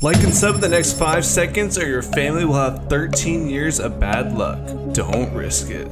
Like and sub in the next 5 seconds or your family will have 13 years of bad luck. Don't risk it.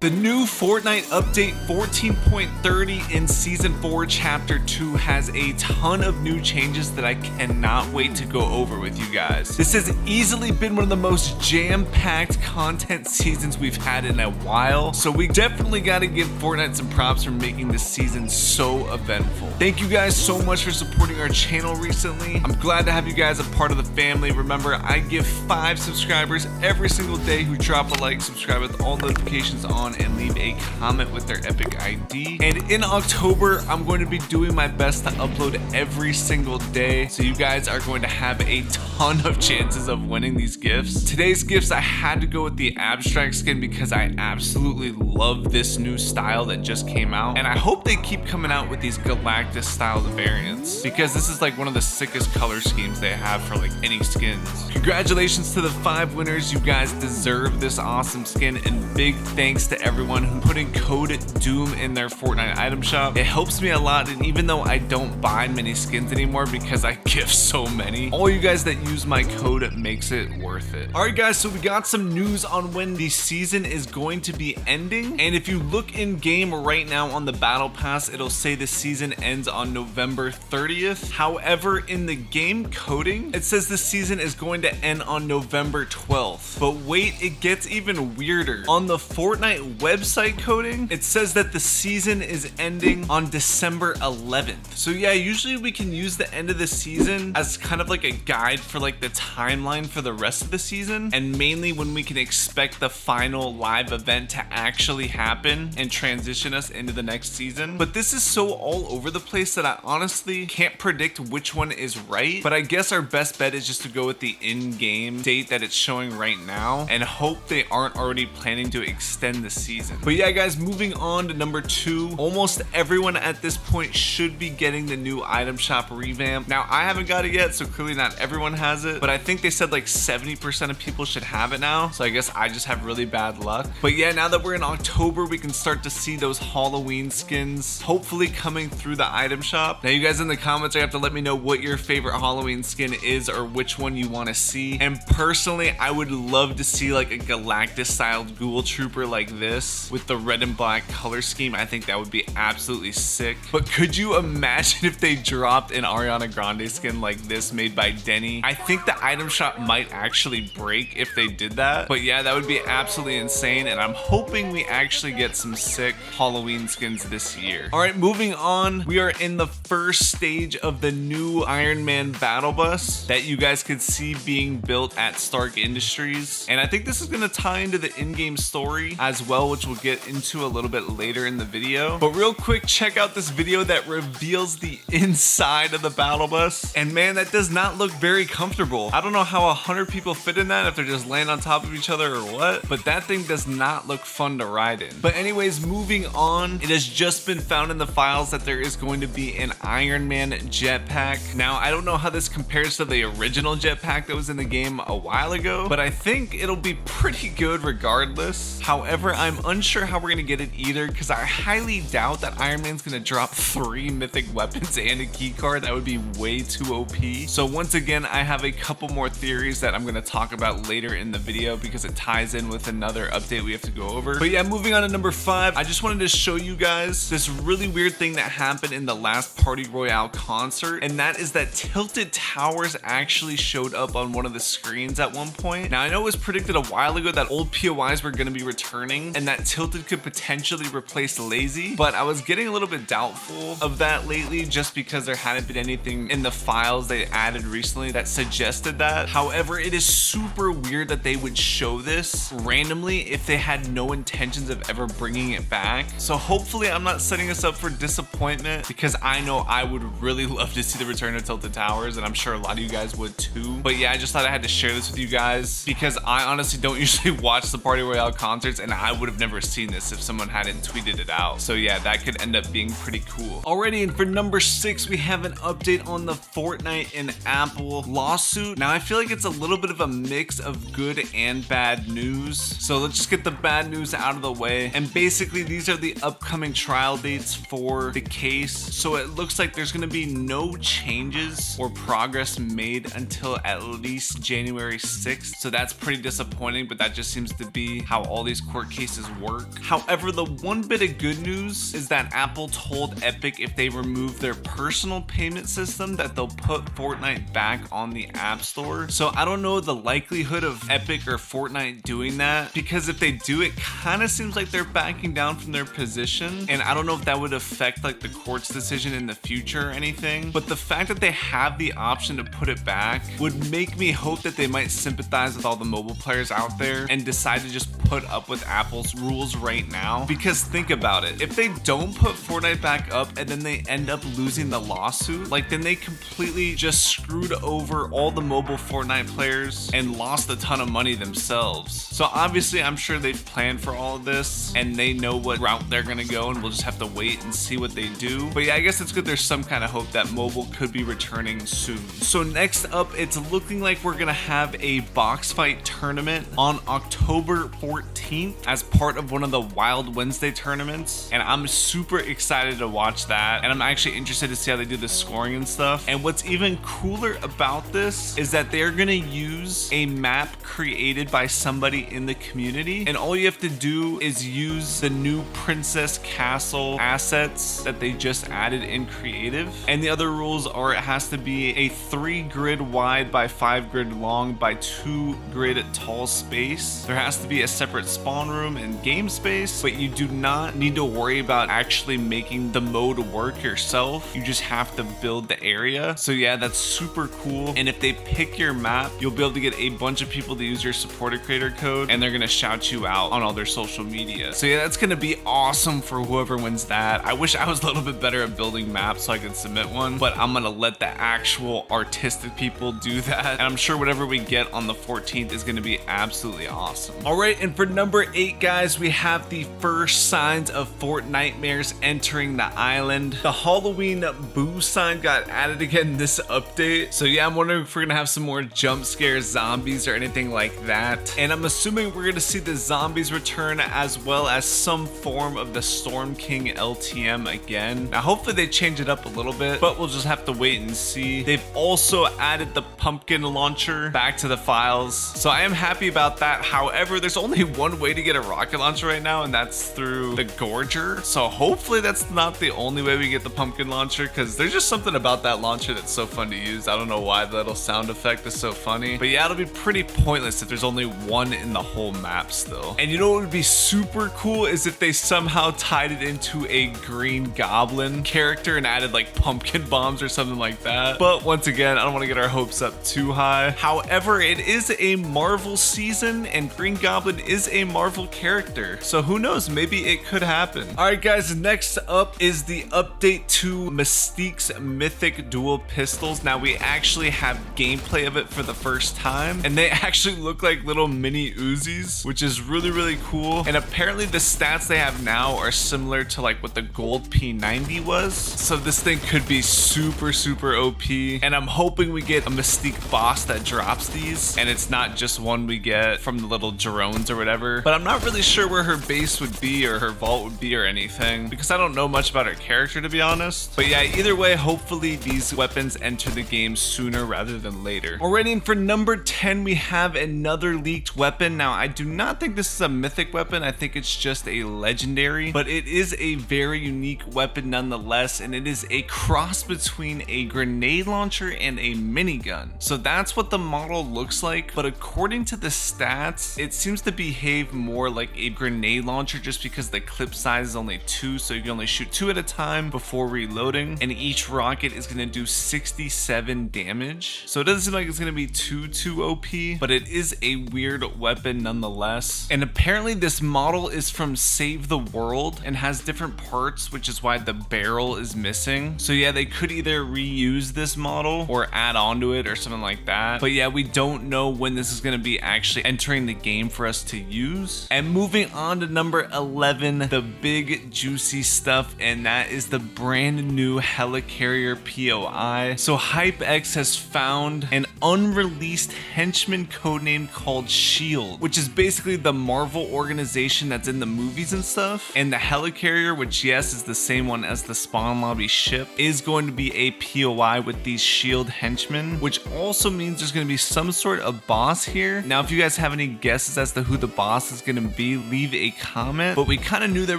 The new Fortnite update 14.30 in Season 4 Chapter 2 has a ton of new changes that I cannot wait to go over with you guys. This has easily been one of the most jam-packed content seasons we've had in a while, so we definitely got to give Fortnite some props for making this season so eventful. Thank you guys so much for supporting our channel recently. I'm glad to have you guys a part of the family. Remember, I give 5 subscribers every single day who drop a like, subscribe with all notifications on, and leave a comment with their epic ID. And in October, I'm going to be doing my best to upload every single day, so you guys are going to have a ton of chances of winning these gifts. Today's gifts, I had to go with the abstract skin because I absolutely love this new style that just came out, and I hope they keep coming out with these galactus style variants because this is like one of the sickest color schemes they have for like any skins. Congratulations to the 5 winners. You guys deserve this awesome skin, and big thanks to everyone who put in code DOOM in their Fortnite item shop. It helps me a lot, and even though I don't buy many skins anymore because I gift so many, all you guys that use my code makes it worth it. Alright guys, so we got some news on when the season is going to be ending, and if you look in game right now on the battle pass, it'll say the season ends on November 30th. However, in the game coding, it says the season is going to end on November 12th. But wait, it gets even weirder. On the Fortnite website coding, it says that the season is ending on December 11th. So yeah, usually we can use the end of the season as kind of like a guide for like the timeline for the rest of the season, and mainly when we can expect the final live event to actually happen and transition us into the next season. But this is so all over the place that I honestly can't predict which one is right, but I guess our best bet is just to go with the in-game date that it's showing right now and hope they aren't already planning to extend the season. But yeah guys, moving on to number 2, almost everyone at this point should be getting the new item shop revamp. Now I haven't got it yet, so clearly not everyone has it, but I think they said like 70% of people should have it now, so I guess I just have really bad luck. But yeah, now that we're in October, we can start to see those Halloween skins hopefully coming through the item shop. Now you guys in the comments are gonna have to let me know what your favorite Halloween skin is or which one you want to see, and personally I would love to see like a galactus styled ghoul trooper like this with the red and black color scheme. I think that would be absolutely sick. But could you imagine if they dropped an Ariana Grande skin like this made by Denny? I think the item shop might actually break if they did that. But yeah, that would be absolutely insane, and I'm hoping we actually get some sick Halloween skins this year. All right, moving on, we are in the first stage of the new Iron Man battle bus that you guys could see being built at Stark Industries, and I think this is going to tie into the in-game story as well, which we'll get into a little bit later in the video. But real quick, check out this video that reveals the inside of the battle bus, and man, that does not look very comfortable. I don't know how 100 people fit in that, if they're just laying on top of each other or what, but that thing does not look fun to ride in. But anyways, moving on, it has just been found in the files that there is going to be an Iron Man jetpack. Now I don't know how this compares to the original jetpack that was in the game a while ago, but I think it'll be pretty good regardless. However, I'm unsure how we're gonna get it either, because I highly doubt that Iron Man's gonna drop 3 mythic weapons and a key card. That would be way too OP. So once again, I have a couple more theories that I'm gonna talk about later in the video because it ties in with another update we have to go over. But yeah, moving on to number 5, I just wanted to show you guys this really weird thing that happened in the last Party Royale concert, and that is that tilted towers actually showed up on one of the screens at one point. Now I know it was predicted a while ago that old POIs were gonna be returning and that tilted could potentially replace lazy, but I was getting a little bit doubtful of that lately just because there hadn't been anything in the files they added recently that suggested that. However, it is super weird that they would show this randomly if they had no intentions of ever bringing it back. So hopefully I'm not setting us up for disappointment, because I know I would really love to see the return of tilted towers, and I'm sure a lot of you guys would too. But yeah, I just thought I had to share this with you guys because I honestly don't usually watch the Party Royale concerts, and I would have never seen this if someone hadn't tweeted it out. So yeah, that could end up being pretty cool. Alrighty, and for number 6, we have an update on the Fortnite and Apple lawsuit. Now I feel like it's a little bit of a mix of good and bad news. So let's just get the bad news out of the way. And basically these are the upcoming trial dates for the case. So it looks like there's gonna be no changes or progress made until at least January 6th. So that's pretty disappointing, but that just seems to be how all these court cases work. However, the one bit of good news is that Apple told Epic if they remove their personal payment system that they'll put Fortnite back on the App Store. So I don't know the likelihood of Epic or Fortnite doing that, because if they do, it kind of seems like they're backing down from their position, and I don't know if that would affect like the court's decision in the future or anything. But the fact that they have the option to put it back would make me hope that they might sympathize with all the mobile players out there and decide to just put up with Apple's rules right now. Because think about it, if they don't put Fortnite back up and then they end up losing the lawsuit, like then they completely just screwed over all the mobile Fortnite players and lost a ton of money themselves. So obviously I'm sure they've planned for all of this and they know what route they're gonna go, and we'll just have to wait and see what they do. But yeah, I guess it's good there's some kind of hope that mobile could be returning soon. So next up, it's looking like we're gonna have a box fight tournament on October 14th as part of one of the Wild Wednesday tournaments, and I'm super excited to watch that, and I'm actually interested to see how they do the scoring and stuff. And what's even cooler about this is that they're gonna use a map created by somebody in the community, and all you have to do is use the new Princess Castle assets that they just added in creative. And the other rules are it has to be a 3 grid wide by 5 grid long by 2 grid tall space. There has to be a separate spawn room and game space, but you do not need to worry about actually making the mode work yourself. You just have to build the area. So yeah, that's super cool. And if they pick your map, you'll be able to get a bunch of people to use your supporter creator code, and they're gonna shout you out on all their social media. So yeah, that's gonna be awesome for whoever wins that. I wish I was a little bit better at building maps so I could submit one, but I'm gonna let the actual artistic people do that. And I'm sure whatever we get on the 14th is gonna be absolutely awesome. All right, and for number 8, guys, we have the first signs of Fortnitemares entering the island. The Halloween boo sign got added again this update. So yeah, I'm wondering if we're gonna have some more jump scare zombies or anything like that. And I'm assuming we're gonna see the zombies return as well as some form of the Storm King LTM again. Now hopefully they change it up a little bit, but we'll just have to wait and see. They've also added the pumpkin launcher back to the files, so I am happy about that. However, there's only one way to get a rocket launcher right now, and that's through the Gorger. So hopefully that's not the only way we get the pumpkin launcher, because there's just something about that launcher that's so fun to use. I don't know why the little sound effect is so funny, but yeah, it'll be pretty pointless if there's only one in the whole map still. And you know what would be super cool is if they somehow tied it into a Green Goblin character and added like pumpkin bombs or something like that. But once again, I don't want to get our hopes up too high. However, it is a Marvel season and Green Goblin is a Marvel character, so who knows, maybe it could happen. All right guys, next up is the update to Mystique's Mythic dual pistols. Now we actually have gameplay of it for the first time, and they actually look like little mini Uzis, which is really cool. And apparently the stats they have now are similar to like what the gold P90 was, so this thing could be super OP. And I'm hoping we get a Mystique boss that drops these, and it's not just one we get from the little drones or whatever. But I'm not really sure where her base would be or her vault would be or anything, because I don't know much about her character, to be honest. But yeah, either way, hopefully these weapons enter the game sooner rather than later. Alrighty, and for number 10, we have another leaked weapon. Now I do not think this is a mythic weapon, I think it's just a legendary, but it is a very unique weapon nonetheless, and it is a cross between a grenade launcher and a minigun. So that's what the model looks like, but according to the stats, it seems to behave more like a grenade launcher just because the clip size is only 2, so you can only shoot 2 at a time before reloading, and each rocket is going to do 67 damage. So it doesn't seem like it's going to be too OP, but it is a weird weapon nonetheless. And apparently this model is from Save the World and has different parts, which is why the barrel is missing. So yeah, they could either reuse this model or add on to it or something like that. But yeah, we don't know when this is going to be actually entering the game for us to use. And moving on to number 11, the big juicy stuff, and that is the brand new Helicarrier POI. So HypeX has found an unreleased henchman codename called SHIELD, which is basically the Marvel organization that's in the movies and stuff. And the Helicarrier, which yes is the same one as the Spawn Lobby ship, is going to be a POI with these SHIELD henchmen, which also means there's going to be some sort of boss here. Now, if you guys have any guesses as to who the boss is going to be, leave a comment. But we kind of knew there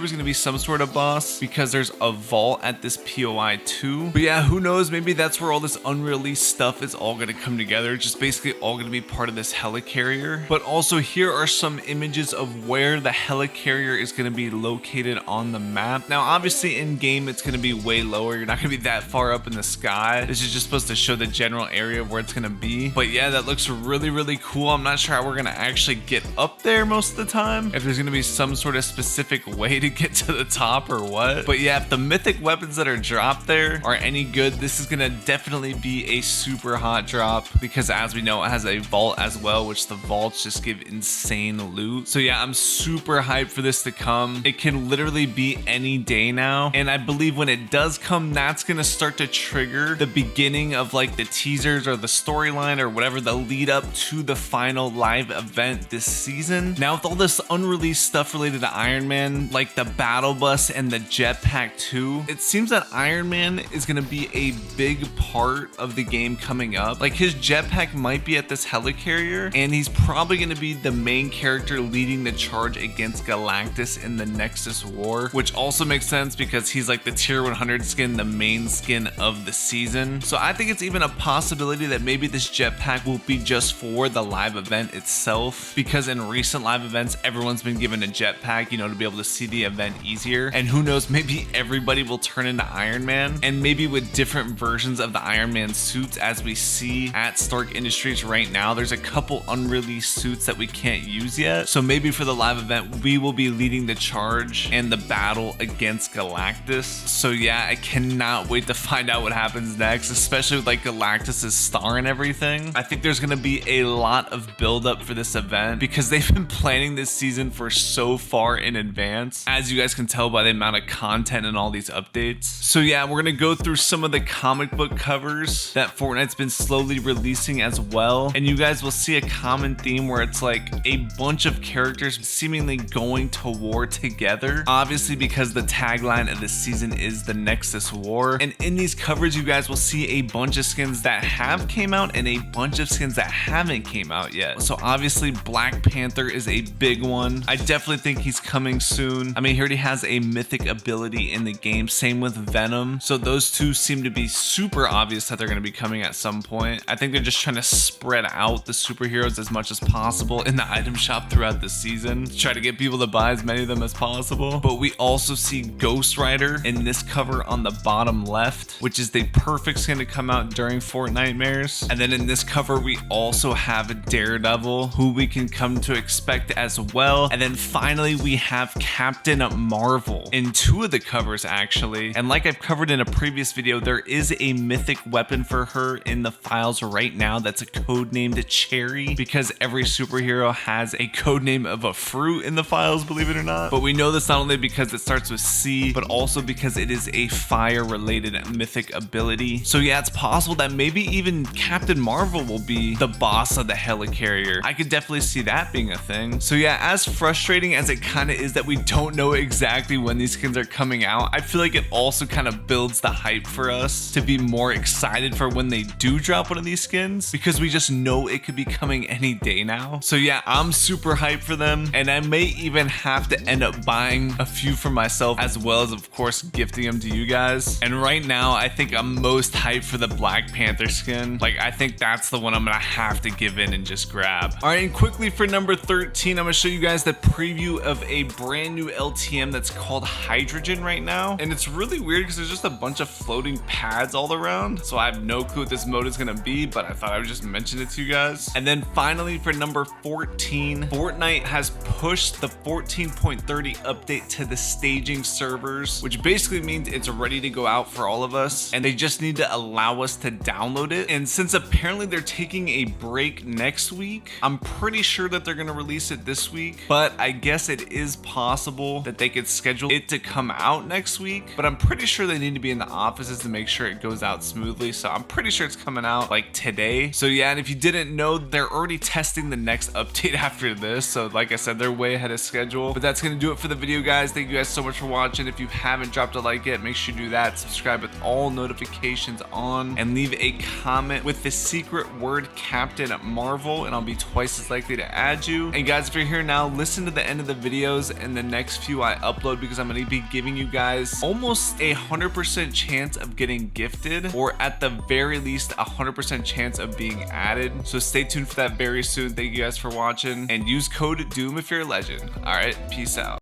was going to be some sort of boss because there's a vault at this POI too. But yeah, who knows? Maybe that's where all this unreleased stuff is all going to come together. Just basically all going to be part of this Helicarrier. But also here are some images of where the Helicarrier is going to be located on the map. Now, obviously in game, it's going to be way lower. You're not going to be that far up in the sky. This is just supposed to show the general area of where it's going to be. But yeah, that looks really, really cool. I'm not sure how we're going to actually get up there most of the time. If there's going to be some sort of specific way to get to the top or what. But yeah, if the mythic weapons that are dropped there are any good, this is going to definitely be a super hot drop because as we know, it has a vault as well, which the vaults just give insane loot. So yeah, I'm super hyped for this to come. It can literally be any day now. And I believe when it does come, that's going to start to trigger the beginning of like the teasers or the storyline or whatever, the lead up to the final live event this season. Now with all this unreleased stuff related to Iron Man, like the battle bus and the jetpack too, it seems that Iron Man is going to be a big part of the game coming up. Like his jetpack might be at this Helicarrier and he's probably going to be the main character leading the charge against Galactus in the Nexus War, which also makes sense because he's like the tier 100 skin, the main skin of the season. So I think it's even a possibility that maybe this jetpack will be just for the live event itself, because in recent live events, everyone's been given a jetpack, you know, to be able to see the event easier. And who knows, maybe everybody will turn into Iron Man, and maybe with different versions of the Iron Man suits as we see at Stark Industries right now. There's a couple unreleased suits that we can't use yet. So maybe for the live event, we will be leading the charge and the battle against Galactus. So yeah, I cannot wait to find out what happens next, especially with like Galactus's star and everything. I think there's gonna be a lot of buildup for this event because they've been planning this season for so far in advance, as you guys can tell by the amount of content and all these updates. So yeah, we're gonna go through some of the comic book covers that Fortnite's been slowly releasing as well, and you guys will see a common theme where it's like a bunch of characters seemingly going to war together, obviously because the tagline of this season is the Nexus War. And in these covers, you guys will see a bunch of skins that have came out and a bunch of skins that haven't came out yet. So obviously Black Panther is a big one. I definitely think he's coming soon. I mean, he already has a mythic ability in the game, same with Venom. So those two seem to be super obvious that they're going to be coming at some point. I think they're just trying to spread out the superheroes as much as possible in the item shop throughout the season to try to get people to buy as many of them as possible. But we also see Ghost Rider in this cover on the bottom left, which is the perfect skin to come out during Fortnitemares. And then in this cover, we also have Daredevil, who we can come to expect as well. And then finally, we have Captain Marvel in two of the covers actually. And like I've covered in a previous video, there is a mythic weapon for her in the files right now that's a code named Cherry, because every superhero has a code name of a fruit in the files, believe it or not. But we know this not only because it starts with C, but also because it is a fire related mythic ability. So yeah, it's possible that maybe even Captain Marvel will be the boss of the Helicarrier. I could definitely see that being a thing. So yeah, as frustrating as it kind of is that we don't know exactly when these skins are coming out, I feel like it also kind of builds the hype for us to be more excited for when they do drop one of these skins, because we just know it could be coming any day now. So yeah, I'm super hyped for them, and I may even have to end up buying a few for myself as well as of course gifting them to you guys. And right now I think I'm most hyped for the Black Panther skin. Like I think that's the one I'm gonna have to give in and just grab. All right, and quickly for number 13, I'm gonna show you guys the preview of a brand new LTM that's called Hydrogen right now. And it's really weird because there's just a bunch of floating pads all around. So I have no clue what this mode is gonna be, but I thought I would just mention it to you guys. And then finally for number 14, Fortnite has pushed the 14.30 update to the staging servers, which basically means it's ready to go out for all of us, and they just need to allow us to download it. And since apparently they're taking a break next week, I'm pretty sure that they're gonna release release it this week, but I guess it is possible that they could schedule it to come out next week, but I'm pretty sure they need to be in the offices to make sure it goes out smoothly. So I'm pretty sure it's coming out like today. So yeah, and if you didn't know, they're already testing the next update after this. So like I said, they're way ahead of schedule. But that's gonna do it for the video, guys. Thank you guys so much for watching. If you haven't dropped a like yet, make sure you do that. Subscribe with all notifications on, and leave a comment with the secret word Captain Marvel, and I'll be twice as likely to add you. And guys, if you're here now, listen to the end of the videos and the next few I upload, because I'm going to be giving you guys almost 100% chance of getting gifted, or at the very least 100% chance of being added. So stay tuned for that very soon. Thank you guys for watching, and use code DOOM if you're a legend. All right, peace out.